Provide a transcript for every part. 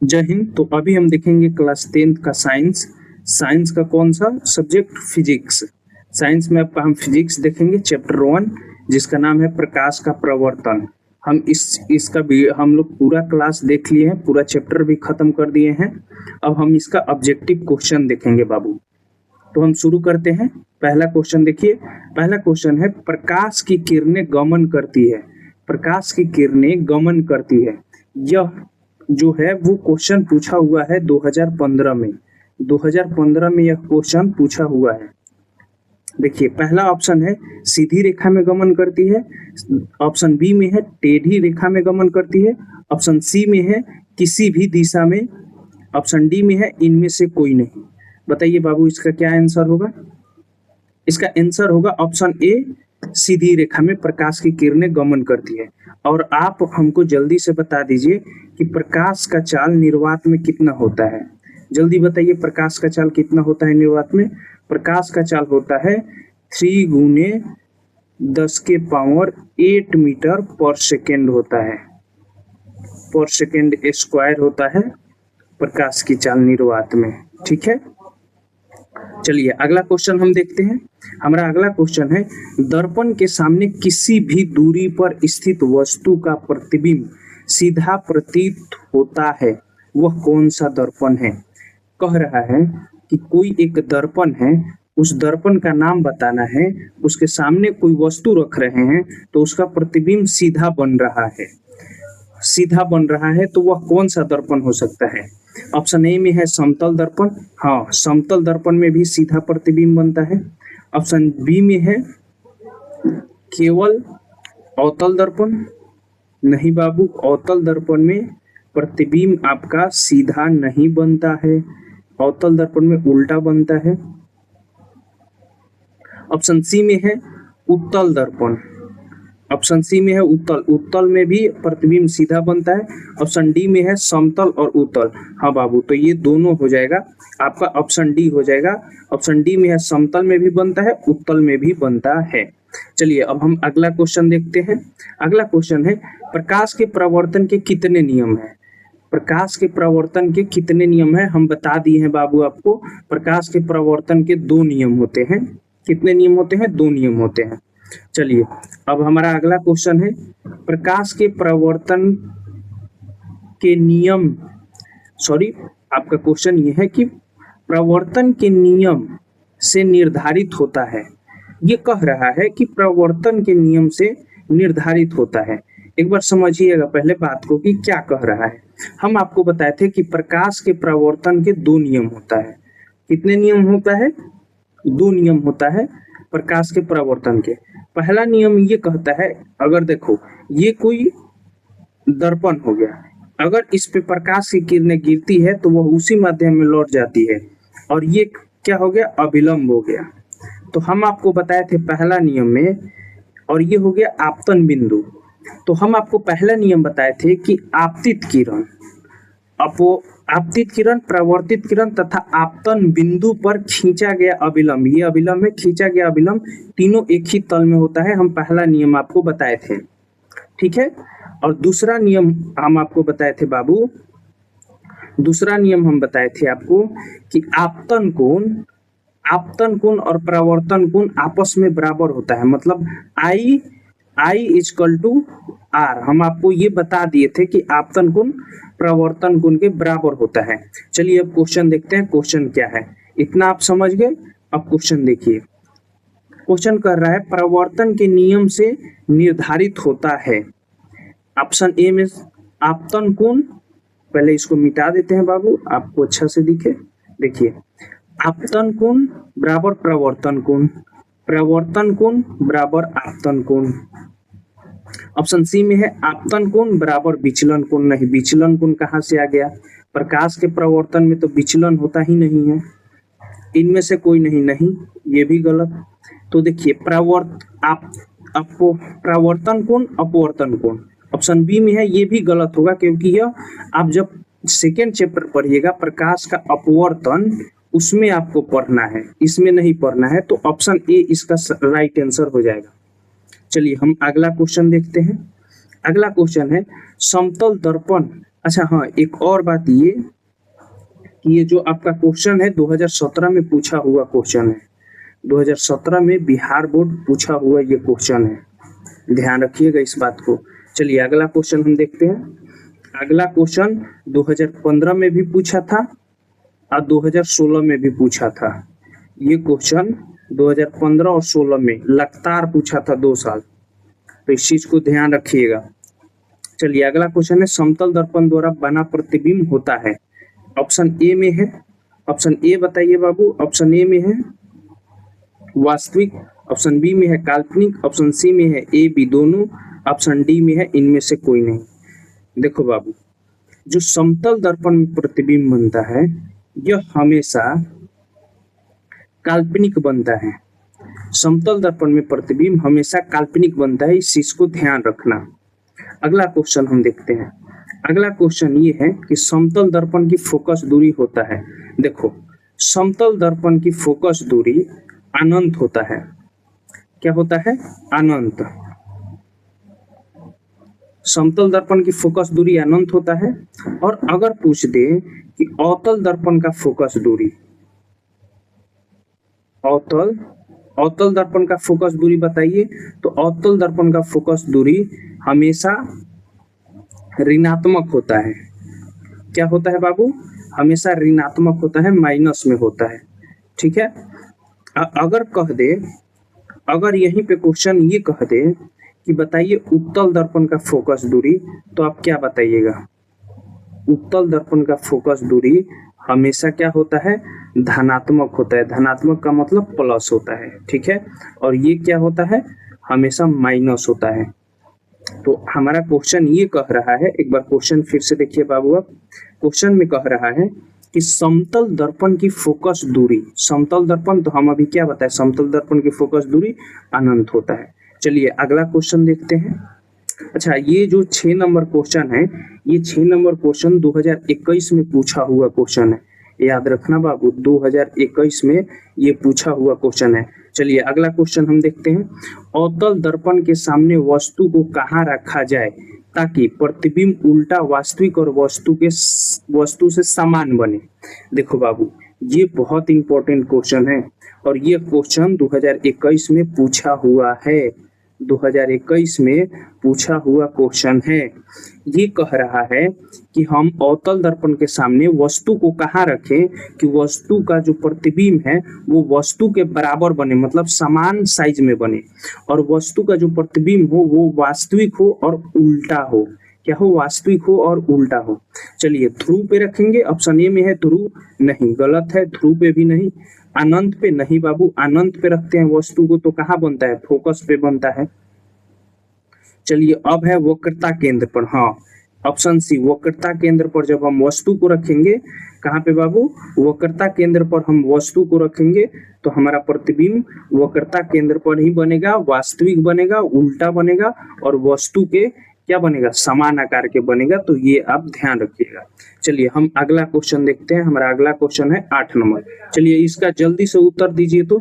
जय हिंद। तो अभी हम देखेंगे क्लास 10th का साइंस। साइंस का कौन सा सब्जेक्ट? फिजिक्स। साइंस में आपका हम फिजिक्स देखेंगे चैप्टर 1, जिसका नाम है प्रकाश का प्रवर्तन। हम इसका भी हम लोग पूरा क्लास देख लिए हैं, पूरा चैप्टर भी खत्म कर दिए हैं। अब हम इसका ऑब्जेक्टिव क्वेश्चन देखेंगे बाबू। तो हम शुरू करते हैं। पहला क्वेश्चन देखिए। पहला क्वेश्चन है, प्रकाश की किरणें गमन करती है। प्रकाश की किरणें गमन करती है, यह जो है वो क्वेश्चन पूछा हुआ है 2015 में। 2015 में यह क्वेश्चन पूछा हुआ है। देखिए, पहला ऑप्शन है सीधी रेखा में गमन करती है, ऑप्शन बी में है टेढ़ी रेखा में गमन करती है, ऑप्शन सी में है किसी भी दिशा में, ऑप्शन डी में है इनमें से कोई नहीं। बताइए बाबू, इसका क्या आंसर होगा? इसका आंसर होगा ऑप्शन ए, सीधी रेखा में प्रकाश की किरणें गमन करती है। और आप हमको जल्दी से बता दीजिए कि प्रकाश का चाल निर्वात में कितना होता है। जल्दी बताइए, प्रकाश का चाल कितना होता है निर्वात में? प्रकाश का चाल होता है 3 गुने 10 के पावर 8 मीटर पर सेकेंड होता है। पर सेकेंड स्क्वायर होता है प्रकाश की चाल निर्वात में। ठीक है, चलिए अगला क्वेश्चन हम देखते हैं। हमारा अगला क्वेश्चन है, दर्पण के सामने किसी भी दूरी पर स्थित वस्तु का प्रतिबिंब सीधा प्रतीत होता है, वह कौन सा दर्पण है? कह रहा है कि कोई एक दर्पण है, उस दर्पण का नाम बताना है, उसके सामने कोई वस्तु रख रहे हैं तो उसका प्रतिबिंब सीधा बन रहा है। सीधा बन रहा है तो वह कौन सा दर्पण हो सकता है? ऑप्शन ए में है समतल दर्पण। हाँ, समतल दर्पण में भी सीधा प्रतिबिंब बनता है। ऑप्शन बी में है केवल अवतल दर्पण। नहीं बाबू, अवतल दर्पण में प्रतिबिंब आपका सीधा नहीं बनता है, अवतल दर्पण में उल्टा बनता है। ऑप्शन सी में है उत्तल दर्पण। ऑप्शन सी में है उत्तल, उत्तल में भी प्रतिबिंब सीधा बनता है। ऑप्शन डी में है समतल और उत्तल। हाँ बाबू, तो ये दोनों हो जाएगा आपका, ऑप्शन डी हो जाएगा। ऑप्शन डी में है समतल में भी बनता है, उत्तल में भी बनता है। चलिए अब हम अगला क्वेश्चन देखते हैं। अगला क्वेश्चन है, प्रकाश के प्रवर्तन के कितने नियम हैं? प्रकाश के प्रवर्तन के कितने नियम हैं? हम बता दिए हैं बाबू आपको, प्रकाश के प्रवर्तन के 2 नियम होते हैं। कितने नियम होते हैं? 2 नियम होते हैं। चलिए अब हमारा अगला क्वेश्चन है, प्रकाश के प्रवर्तन के नियम, सॉरी आपका क्वेश्चन ये है कि प्रवर्तन के नियम से निर्धारित होता है। ये कह रहा है कि प्रवर्तन के नियम से निर्धारित होता है। एक बार समझिएगा पहले बात को कि क्या कह रहा है। हम आपको बताए थे कि प्रकाश के प्रवर्तन के 2 नियम होता है। कितने नियम होता है? 2 नियम होता है प्रकाश के प्रवर्तन के। पहला नियम ये कहता है, अगर देखो ये कोई दर्पण हो गया, अगर इस पे प्रकाश की किरणें गिरती है तो वह उसी माध्यम में लौट जाती है, और ये क्या हो गया? अभिलंब हो गया। तो हम आपको बताए थे पहला नियम में, और ये हो गया आपतन बिंदु। तो हम आपको पहला नियम बताए थे कि आपतित किरण, आपतित किरण, प्रवर्तित किरण तथा आपतन बिंदु पर खींचा गया अभिलंब, ये अभिलंब है, खींचा गया अभिलंब, तीनों एक ही तल में होता है। हम पहला नियम आपको बताए थे। ठीक है, और दूसरा नियम हम आपको बताए थे बाबू, दूसरा नियम हम बताए थे आपको कि आपतन कोण और प्रवर्तन कोण आपस में बराबर होता है। मतलब I इक्वल टू R। हम आपको ये बता दिए थे कि आपतन कोण प्रवर्तन कोण के बराबर होता है। चलिए अब क्वेश्चन देखते हैं, क्वेश्चन क्या है। इतना आप समझ गए। अब क्वेश्चन देखिए। क्वेश्चन कर रहा है, प्रवर्तन के नियम से निर्धारित होता है। ऑप्शन ए में आपतन कोण, पहले इसको मिटा देते हैं बाबू, आपको अच्छा से दिखे। देखिए, आपतन कोण बराबर प्रवर्तन कोण, प्रवर्तन कोण बराबर आपतन कोण। ऑप्शन सी में है आपतन कोण बराबर विचलन कोण। नहीं, विचलन कोण कहाँ से आ गया? प्रकाश के प्रवर्तन में तो विचलन होता ही नहीं है। इनमें से कोई नहीं, ये भी गलत। तो देखिए, प्रवर्तन कोण, अपवर्तन कोण, ऑप्शन बी में है, ये भी गलत होगा, क्योंकि यह आप जब सेकेंड चैप्टर पढ़िएगा प्रकाश का अपवर्तन, उसमें आपको पढ़ना है, इसमें नहीं पढ़ना है। तो ऑप्शन ए इसका राइट आंसर हो जाएगा। चलिए हम अगला क्वेश्चन देखते हैं। अगला क्वेश्चन है, समतल दर्पण अच्छा हाँ, एक और बात ये कि ये जो आपका क्वेश्चन है 2017 में पूछा हुआ क्वेश्चन है, 2017 में बिहार बोर्ड पूछा हुआ ये क्वेश्चन है, ध्यान रखिएगा इस बात को। चलिए अगला क्वेश्चन हम देखते हैं। अगला क्वेश्चन 2015 में भी पूछा था और 2016 में भी पूछा था। ये क्वेश्चन 2015 और 16 में लगातार पूछा था 2 साल, तो इस चीज को ध्यान रखिएगा। चलिए अगला क्वेश्चन है, समतल दर्पण द्वारा बना प्रतिबिंब होता है। ऑप्शन ए में है, ऑप्शन ए बताइए बाबू। ऑप्शन ए में है वास्तविक, ऑप्शन बी में है काल्पनिक, ऑप्शन सी में है ए बी दोनों, ऑप्शन डी में है इनमें से कोई नहीं। देखो बाबू, जो समतल दर्पण में प्रतिबिंब बनता है यह हमेशा काल्पनिक बनता है। समतल दर्पण में प्रतिबिंब हमेशा काल्पनिक बनता है, इस चीज को ध्यान रखना। अगला क्वेश्चन हम देखते हैं। अगला क्वेश्चन ये है कि समतल दर्पण की फोकस दूरी होता है। देखो, समतल दर्पण की फोकस दूरी अनंत होता है। क्या होता है? अनंत। समतल दर्पण की फोकस दूरी अनंत होता है। और अगर पूछ दे कि अवतल दर्पण का फोकस दूरी, अवतल दर्पण का फोकस दूरी बताइए, तो अवतल दर्पण का फोकस दूरी हमेशा ऋणात्मक होता है। क्या होता है बाबू? हमेशा ऋणात्मक होता है, माइनस में होता है। ठीक है। अगर कह दे, अगर यहीं पे क्वेश्चन ये कह दे कि बताइए उत्तल दर्पण का फोकस दूरी, तो आप क्या बताइएगा? उत्तल दर्पण का फोकस दूरी हमेशा क्या होता है? धनात्मक होता है। धनात्मक का मतलब प्लस होता है। ठीक है। और ये क्या होता है? हमेशा माइनस होता है। तो हमारा क्वेश्चन ये कह रहा है, एक बार क्वेश्चन फिर से देखिए बाबू। अब क्वेश्चन में कह रहा है कि समतल दर्पण की फोकस दूरी, समतल दर्पण, तो हम अभी क्या बताए? समतल दर्पण की फोकस दूरी अनंत होता है। चलिए अगला क्वेश्चन देखते हैं। अच्छा, ये जो 6 नंबर क्वेश्चन है, ये 6 नंबर क्वेश्चन 2021 में पूछा हुआ क्वेश्चन है। याद रखना बाबू, 2021 में ये पूछा हुआ क्वेश्चन है। चलिए अगला क्वेश्चन हम देखते हैं। अवतल दर्पण के सामने वस्तु को कहाँ रखा जाए ताकि प्रतिबिंब उल्टा वास्तविक और वस्तु से समान बने? देखो बाबू, ये बहुत इंपॉर्टेंट क्वेश्चन है और ये क्वेश्चन 2021 में पूछा हुआ है। 2021 में पूछा हुआ क्वेश्चन है। ये कह रहा है कि हम अवतल दर्पण के सामने वस्तु को कहाँ रखें कि वस्तु का जो प्रतिबिंब है वो वस्तु के बराबर बने, मतलब समान साइज में बने, और वस्तु का जो प्रतिबिंब हो वो वास्तविक हो और उल्टा हो। क्या हो? वास्तविक हो और उल्टा हो। चलिए ध्रुव पे रखेंगे। ऑप्शन ए में है ध्रुव, नहीं, गलत है। ध्रुव पे भी नहीं। अनंत पे नहीं बाबू, अनंत पे रखते हैं वस्तु को तो कहाँ बनता है? फोकस पे बनता है। चलिए अब है वक्रता केंद्र पर। हाँ, ऑप्शन सी, वक्रता केंद्र पर जब हम वस्तु को रखेंगे, कहाँ पे बाबू? वक्रता केंद्र पर हम वस्तु को रखेंगे तो हमारा प्रतिबिंब वक्रता केंद्र पर ही बनेगा, वास्तविक बनेगा, उल्टा बनेगा और वस्तु के क्या बनेगा? समान आकार के बनेगा। तो ये आप ध्यान रखिएगा। चलिए हम अगला क्वेश्चन देखते हैं। हमारा अगला क्वेश्चन है 8 नंबर। चलिए इसका जल्दी से उत्तर दीजिए। तो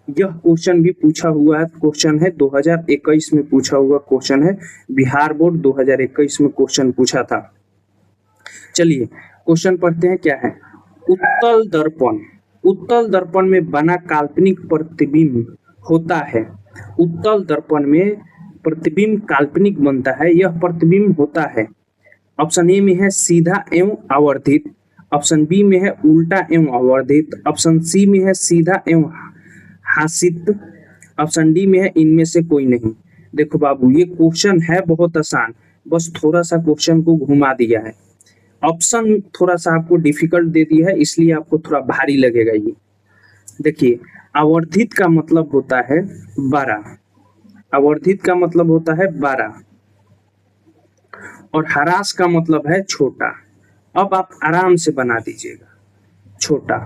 यह क्वेश्चन भी पूछा हुआ है, क्वेश्चन है 2021 में पूछा हुआ क्वेश्चन है। बिहार बोर्ड 2021 में क्वेश्चन पूछा था। चलिए क्वेश्चन पढ़ते हैं। क्या है? उत्तल दर्पण, उत्तल दर्पण में बना काल्पनिक प्रतिबिंब होता है। उत्तल दर्पण में प्रतिबिंब काल्पनिक बनता है। यह प्रतिबिंब होता है, ऑप्शन ए में है सीधा एवं आवर्धित, ऑप्शन बी में है उल्टा एवं आवर्धित, ऑप्शन सी में है सीधा एवं हासित, ऑप्शन डी में है इनमें से कोई नहीं। देखो बाबू, ये क्वेश्चन है बहुत आसान, बस थोड़ा सा क्वेश्चन को घुमा दिया है। ऑप्शन थोड़ा सा आपको डिफिकल्ट दे दिया है, इसलिए आपको थोड़ा भारी लगेगा ये। देखिए, आवर्धित का मतलब होता है 12, आवर्धित का मतलब होता है 12 और ह्रास का मतलब है छोटा। अब आप आराम से बना दीजिएगा छोटा।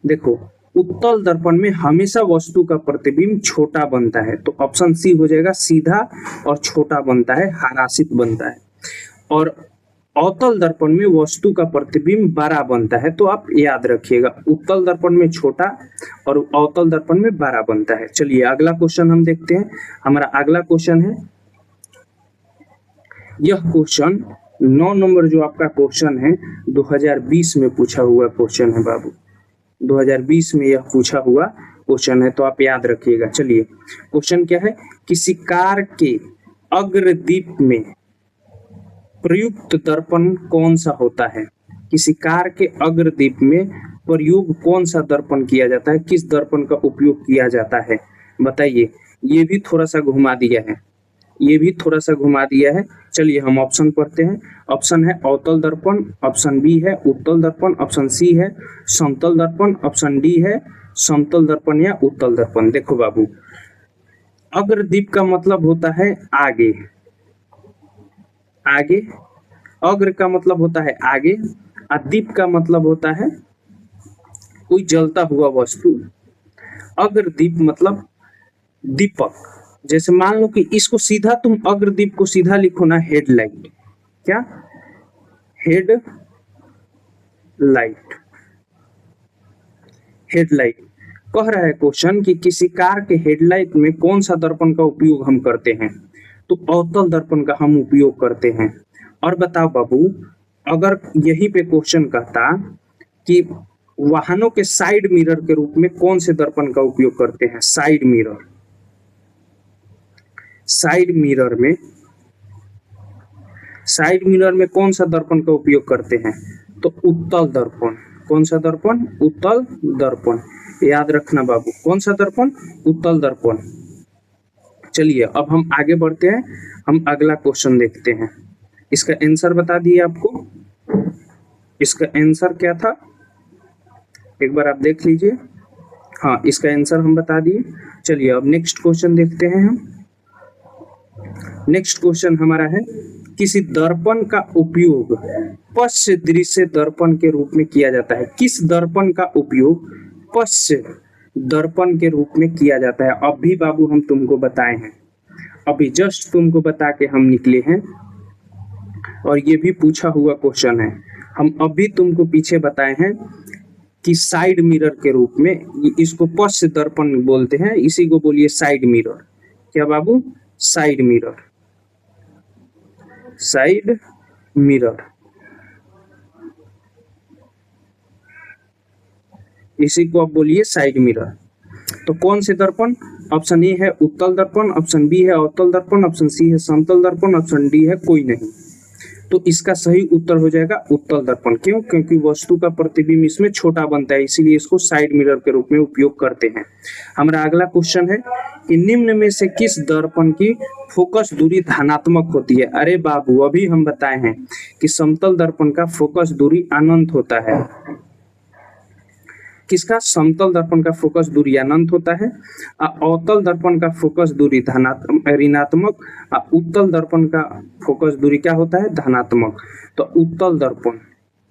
देखो, उत्तल दर्पण में हमेशा वस्तु का प्रतिबिंब छोटा बनता है, तो ऑप्शन सी हो जाएगा, सीधा और छोटा बनता है, ह्रासित बनता है। और अवतल दर्पण में वस्तु का प्रतिबिंब बड़ा बनता है। तो आप याद रखिएगा, उत्तल दर्पण में छोटा और अवतल दर्पण में बड़ा बनता है। चलिए अगला क्वेश्चन हम देखते हैं। हमारा अगला क्वेश्चन है, यह क्वेश्चन 9 नंबर जो आपका क्वेश्चन है 2020 में पूछा हुआ क्वेश्चन है बाबू, 2020 में यह पूछा हुआ क्वेश्चन है, तो आप याद रखिएगा। चलिए क्वेश्चन क्या है, किसी कार के अग्रदीप में प्रयुक्त दर्पण कौन सा होता है? किसी कार के अग्रदीप में प्रयोग कौन सा दर्पण किया जाता है, किस दर्पण का उपयोग किया जाता है, बताइए। ये भी थोड़ा सा घुमा दिया है, ये भी थोड़ा सा घुमा दिया है। चलिए हम ऑप्शन पढ़ते हैं। ऑप्शन है अवतल दर्पण, ऑप्शन बी है उत्तल दर्पण, ऑप्शन सी है समतल दर्पण, ऑप्शन डी है समतल दर्पण या उत्तल दर्पण। देखो बाबू, अग्रदीप का मतलब होता है आगे, आगे, अग्र का मतलब होता है आगे, और दीप का मतलब होता है कोई जलता हुआ वस्तु। अग्रदीप मतलब दीपक। जैसे मान लो कि इसको सीधा तुम अग्रदीप को सीधा लिखो ना, हेडलाइट। क्या? Head light, headlight. कह रहा है क्वेश्चन कि किसी कार के हेडलाइट में कौन सा दर्पण का उपयोग हम करते हैं, तो अवतल दर्पण का हम उपयोग करते हैं। और बताओ बाबू, अगर यहीं पे क्वेश्चन कहता कि वाहनों के साइड मिरर के रूप में कौन से दर्पण का उपयोग करते हैं, साइड मिरर, साइड मिरर में, साइड मिरर में कौन सा दर्पण का उपयोग करते हैं, तो उत्तल दर्पण। कौन सा दर्पण? उत्तल दर्पण। याद रखना बाबू, कौन सा दर्पण? उत्तल दर्पण। चलिए अब हम आगे बढ़ते हैं, हम अगला क्वेश्चन देखते हैं। इसका आंसर बता दिए आपको, इसका आंसर क्या था एक बार आप देख लीजिए। हाँ, इसका आंसर हम बता दिए। चलिए अब नेक्स्ट क्वेश्चन देखते हैं हम। नेक्स्ट क्वेश्चन हमारा है, किसी दर्पण का उपयोग पश्च दृश्य दर्पण के रूप में किया जाता है। किस दर्पण का उपयोग पश्च दर्पण के रूप में किया जाता है? अभी बाबू हम तुमको बताए हैं, अभी जस्ट तुमको बता के हम निकले हैं, और ये भी पूछा हुआ क्वेश्चन है। हम अभी तुमको पीछे बताए हैं कि साइड मिरर के रूप में, इसको पश्च दर्पण बोलते हैं, इसी को बोलिए साइड मिरर। क्या बाबू? साइड मिरर, साइड मिरर, इसी को आप बोलिए साइड मिरर। तो कौन से दर्पण? ऑप्शन ए है उत्तल दर्पण, ऑप्शन बी है अवतल दर्पण, ऑप्शन सी है समतल दर्पण, ऑप्शन डी है कोई नहीं। तो इसका सही उत्तर हो जाएगा उत्तल दर्पण। क्यों? क्योंकि वस्तु का प्रतिबिंब इसमें छोटा बनता है, इसीलिए इसको साइड मिरर के रूप में उपयोग करते हैं। हमारा अगला क्वेश्चन है कि निम्न में से किस दर्पण की फोकस दूरी धनात्मक होती है? अरे बाबू, अभी हम बताए हैं कि समतल दर्पण का फोकस दूरी अनंत होता है। किसका? समतल दर्पण का फोकस दूरी अनंत होता है, अवतल दर्पण का फोकस दूरी ऋणात्मक, उत्तल दर्पण का फोकस दूरी क्या होता है? धनात्मक। तो उत्तल दर्पण,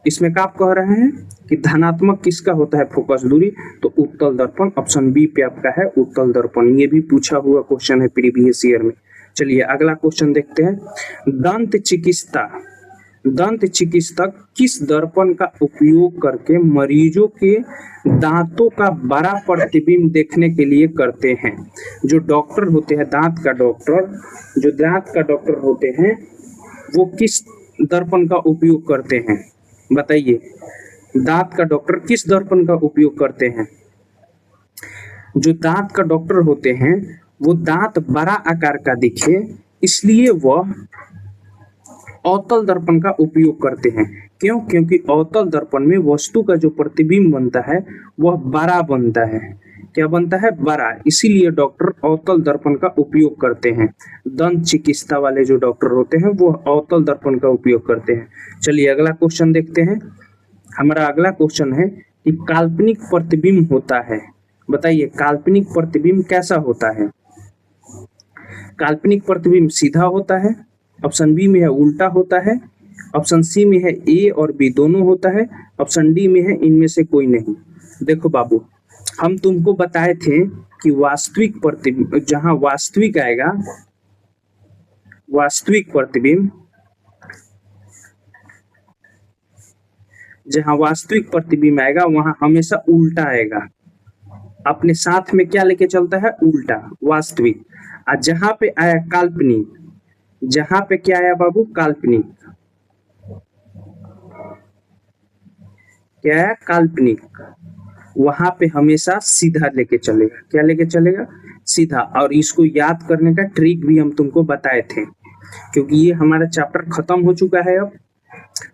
इसमें क्या आप कह रहे हैं कि धनात्मक किसका होता है फोकस दूरी? तो उत्तल दर्पण। ऑप्शन बी पे आपका है उत्तल दर्पण। ये भी पूछा हुआ क्वेश्चन है प्रीवियस ईयर में। चलिए अगला क्वेश्चन देखते हैं। दंत चिकित्सक किस दर्पण का उपयोग करके मरीजों के दांतों का बड़ा प्रतिबिंब देखने के लिए करते हैं? जो डॉक्टर होते हैं, दांत का डॉक्टर, जो दांत का डॉक्टर होते हैं, वो किस दर्पण का उपयोग करते हैं? बताइए, दांत का डॉक्टर किस दर्पण का उपयोग करते हैं? जो दांत का डॉक्टर होते हैं वो दांत बड़ा आकार का दिखे, इसलिए वह अवतल दर्पण का उपयोग करते हैं। क्यों? क्योंकि अवतल दर्पण में वस्तु का जो प्रतिबिंब बनता है वह बड़ा बनता है। क्या बनता है? बड़ा। इसीलिए डॉक्टर अवतल दर्पण का उपयोग करते हैं। दंत चिकित्सा वाले जो डॉक्टर होते हैं वो अवतल दर्पण का उपयोग करते हैं। चलिए अगला क्वेश्चन देखते हैं। हमारा अगला क्वेश्चन है कि काल्पनिक प्रतिबिंब होता है। बताइए, काल्पनिक प्रतिबिंब कैसा होता है? काल्पनिक प्रतिबिंब सीधा होता है, ऑप्शन बी में है उल्टा होता है, ऑप्शन सी में है ए और बी दोनों होता है, ऑप्शन डी में है इनमें से कोई नहीं। देखो बाबू, हम तुमको बताए थे कि वास्तविक प्रतिबिंब, जहां वास्तविक आएगा, वास्तविक प्रतिबिंब, जहां वास्तविक प्रतिबिंब आएगा वहां हमेशा उल्टा आएगा। अपने साथ में क्या लेके चलता है? उल्टा, वास्तविक। और जहां पे आया काल्पनिक, जहां पे क्या आया बाबू? काल्पनिक। क्या है, काल्पनिक, वहां पे हमेशा सीधा लेके चलेगा। क्या लेके चलेगा, सीधा। और इसको याद करने का ट्रिक भी हम तुमको बताए थे, क्योंकि ये हमारा चैप्टर खत्म हो चुका है अब।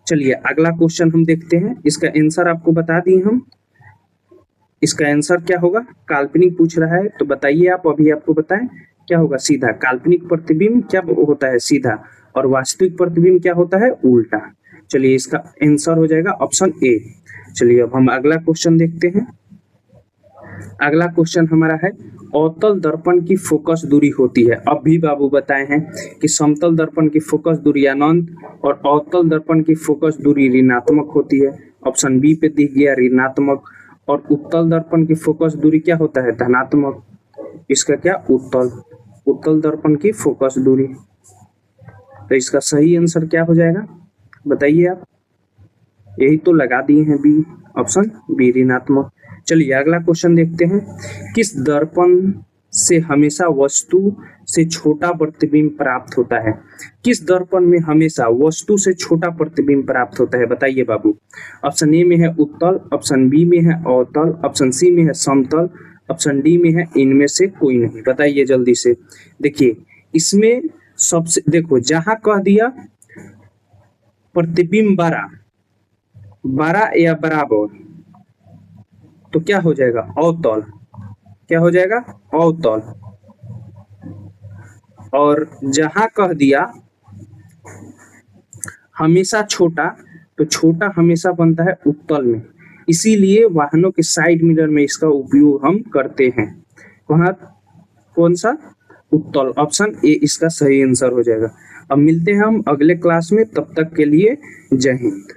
चलिए अगला क्वेश्चन हम देखते हैं, इसका आंसर आपको बता दिए हम। इसका आंसर क्या होगा, काल्पनिक पूछ रहा है तो बताइए आप, अभी आपको बताएं क्या होगा, सीधा। काल्पनिक प्रतिबिंब क्या होता है, सीधा, और वास्तविक प्रतिबिंब क्या होता है, उल्टा। चलिए इसका आंसर हो जाएगा ऑप्शन ए। चलिए अब हम अगला क्वेश्चन देखते हैं। अगला क्वेश्चन हमारा है, अवतल दर्पण की फोकस दूरी होती है। अब भी बाबू बताए हैं कि समतल दर्पण की फोकस दूरी अनंत और अवतल दर्पण की फोकस दूरी ऋणात्मक होती है। ऑप्शन बी पे दिख गया ऋणात्मक। और उत्तल दर्पण की फोकस दूरी क्या होता है, धनात्मक। इसका क्या, उत्तल दर्पण की फोकस दूरी। तो इसका सही आंसर क्या हो जाएगा, बताइए आप। यही तो लगा दिए हैं बी, ऑप्शन बी ऋणात्मक। चलिए अगला क्वेश्चन देखते हैं, किस दर्पण से हमेशा वस्तु से छोटा प्रतिबिंब प्राप्त होता है। किस दर्पण में हमेशा वस्तु से छोटा प्रतिबिंब प्राप्त होता है, बताइए बाबू। ऑप्शन ए में है उत्तल, ऑप्शन बी में है अवतल, ऑप्शन सी में है समतल, ऑप्शन डी में है इनमें से कोई नहीं। बताइए जल्दी से। देखिए इसमें सबसे, देखो जहां कह दिया प्रतिबिंब बड़ा या बराबर, तो क्या हो जाएगा, अवतल। क्या हो जाएगा, अवतल। और जहां कह दिया हमेशा छोटा, तो छोटा हमेशा बनता है उत्तल में। इसीलिए वाहनों के साइड मिरर में इसका उपयोग हम करते हैं। वहां कौन सा, उत्तल। ऑप्शन ए इसका सही आंसर हो जाएगा। अब मिलते हैं हम अगले क्लास में, तब तक के लिए जय हिंद।